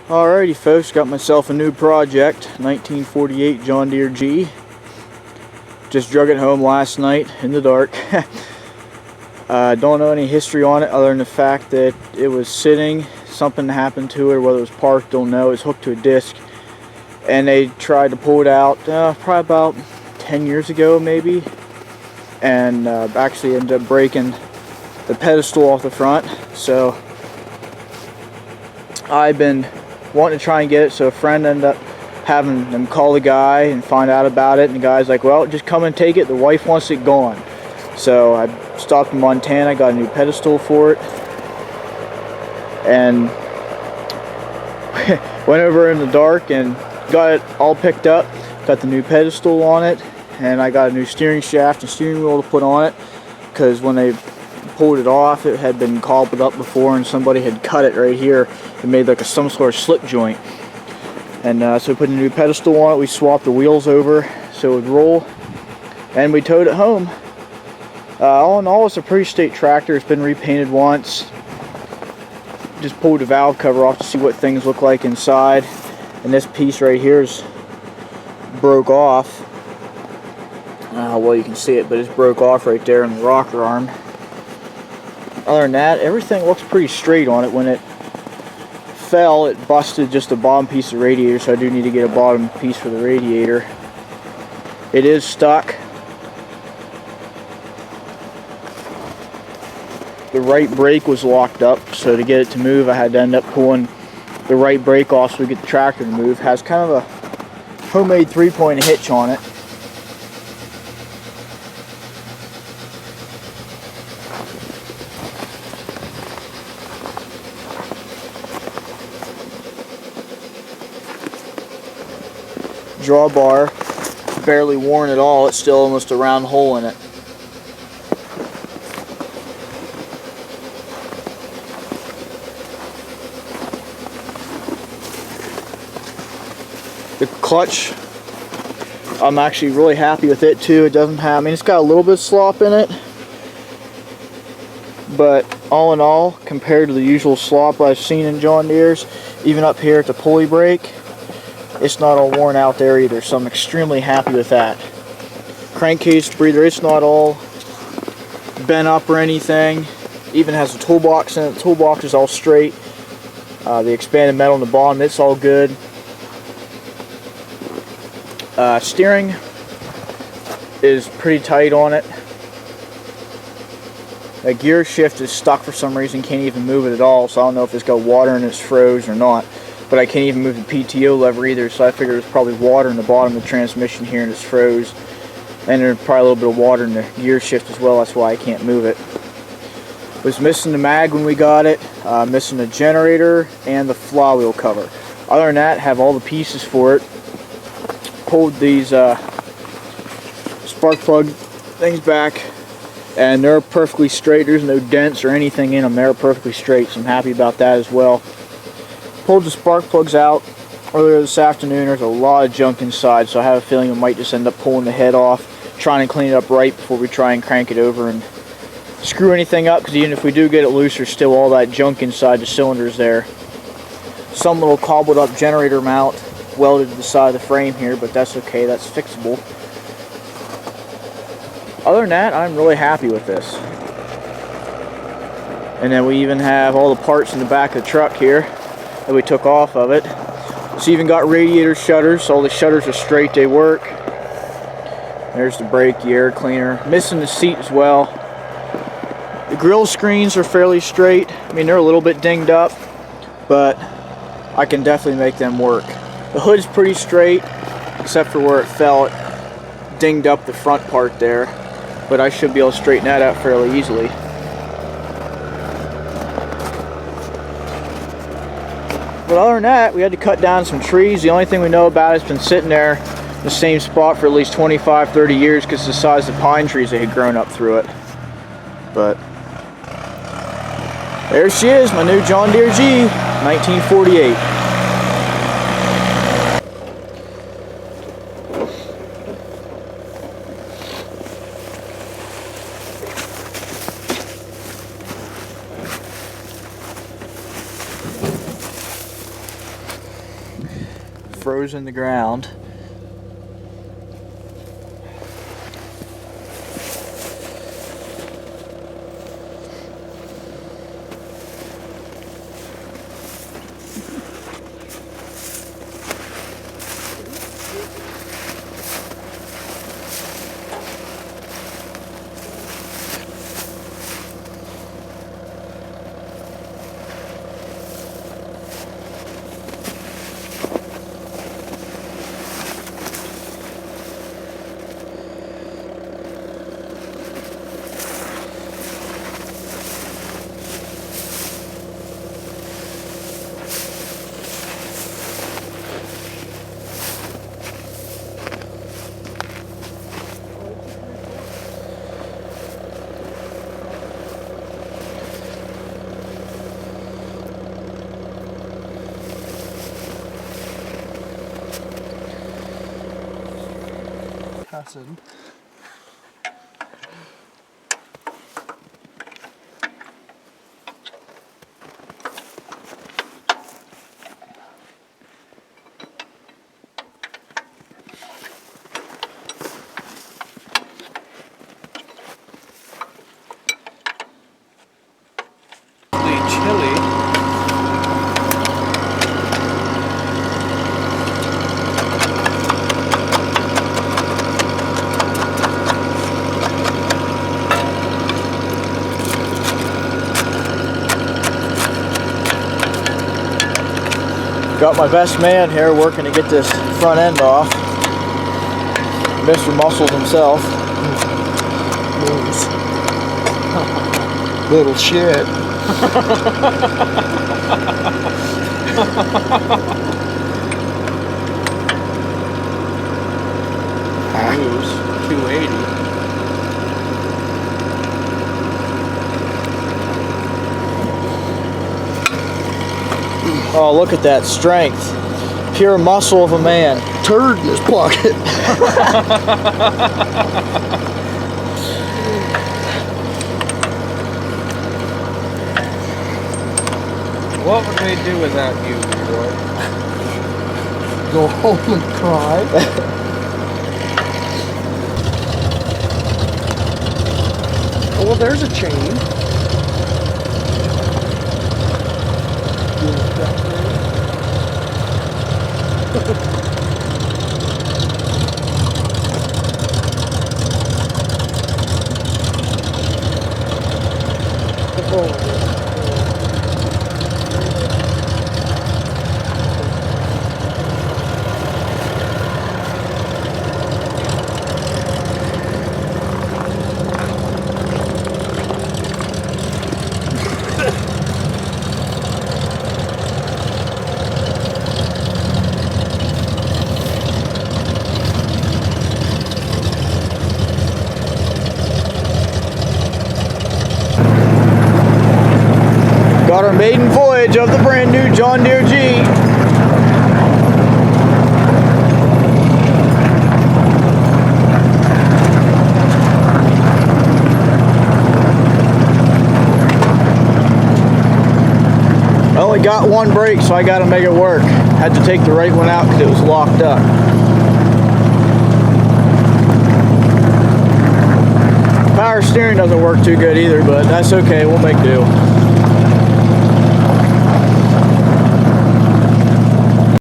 Alrighty folks, got myself a new project, 1948 John Deere G. Just drug it home last night in the dark. Don't know any history on it other than the fact that it was sitting, something happened to it, whether it was parked, don't know. It was hooked to a disc and they tried to pull it out probably about 10 years ago maybe, and actually ended up breaking the pedestal off the front. So I've been wanting to try and get it, so a friend ended up having them call the guy and find out about it, and the guy's like, well, just come and take it, the wife wants it gone. So I stopped in Montana, got a new pedestal for it, and went over in the dark and got it all picked up, got the new pedestal on it, and I got a new steering shaft and steering wheel to put on it, because when they pulled it off, it had been cobbled up before and somebody had cut it right here and made like some sort of slip joint. And so we put a new pedestal on it, we swapped the wheels over so it would roll, and we towed it home. All in all, it's a pretty straight tractor. It's been repainted once. Just pulled the valve cover off to see what things look like inside, and this piece right here is broke off. Well, you can see it, but it's broke off right there in the rocker arm. Other than that, everything looks pretty straight on it. When it fell, it busted just the bottom piece of the radiator, so I do need to get a bottom piece for the radiator. It is stuck. The right brake was locked up, so to get it to move I had to end up pulling the right brake off so we get the tractor to move. It has kind of a homemade 3-point hitch on it. Drawbar, barely worn at all, it's still almost a round hole in it. The clutch, I'm actually really happy with it too. It doesn't have, I mean, it's got a little bit of slop in it, but all in all, compared to the usual slop I've seen in John Deere's, even up here at the pulley brake, it's not all worn out there either, so I'm extremely happy with that. Crankcase breather, it's not all bent up or anything. Even has a toolbox in it. The toolbox is all straight. The expanded metal on the bottom, it's all good. Steering is pretty tight on it. The gear shift is stuck for some reason, can't even move it at all, so I don't know if it's got water and it's froze or not. But I can't even move the PTO lever either, so I figured there's probably water in the bottom of the transmission here and it's froze. And there's probably a little bit of water in the gear shift as well, that's why I can't move it. Was missing the mag when we got it, missing the generator and the flywheel cover. Other than that, have all the pieces for it. Pulled these spark plug things back, and they're perfectly straight. There's no dents or anything in them. They're perfectly straight, so I'm happy about that as well. Pulled the spark plugs out earlier this afternoon. There's a lot of junk inside, so I have a feeling we might just end up pulling the head off, trying to clean it up right before we try and crank it over and screw anything up, because even if we do get it loose, there's still all that junk inside the cylinders there. Some little cobbled up generator mount welded to the side of the frame here, but that's okay, that's fixable. Other than that, I'm really happy with this. And then we even have all the parts in the back of the truck here that we took off of it. It's even got radiator shutters, so all the shutters are straight, they work. There's the brake, the air cleaner. Missing the seat as well. The grill screens are fairly straight. I mean, they're a little bit dinged up, but I can definitely make them work. The hood's pretty straight, except for where it fell. It dinged up the front part there, but I should be able to straighten that out fairly easily. But other than that, we had to cut down some trees. The only thing we know about it, it's been sitting there in the same spot for at least 25-30 years because of the size of the pine trees that had grown up through it. But there she is, my new John Deere G, 1948. froze in the ground. Acid. Chili. Got my best man here working to get this front end off. Mr. Muscles himself. Little shit. Moves 280. Oh, look at that strength. Pure muscle of a man. Turd in his pocket. What would they do without you, Leroy? Go home and cry. Oh, well, there's a chain. Got our maiden voyage of the brand new John Deere G. I only got one brake, so I got to make it work. Had to take the right one out because it was locked up. Power steering doesn't work too good either, but that's okay, we'll make do.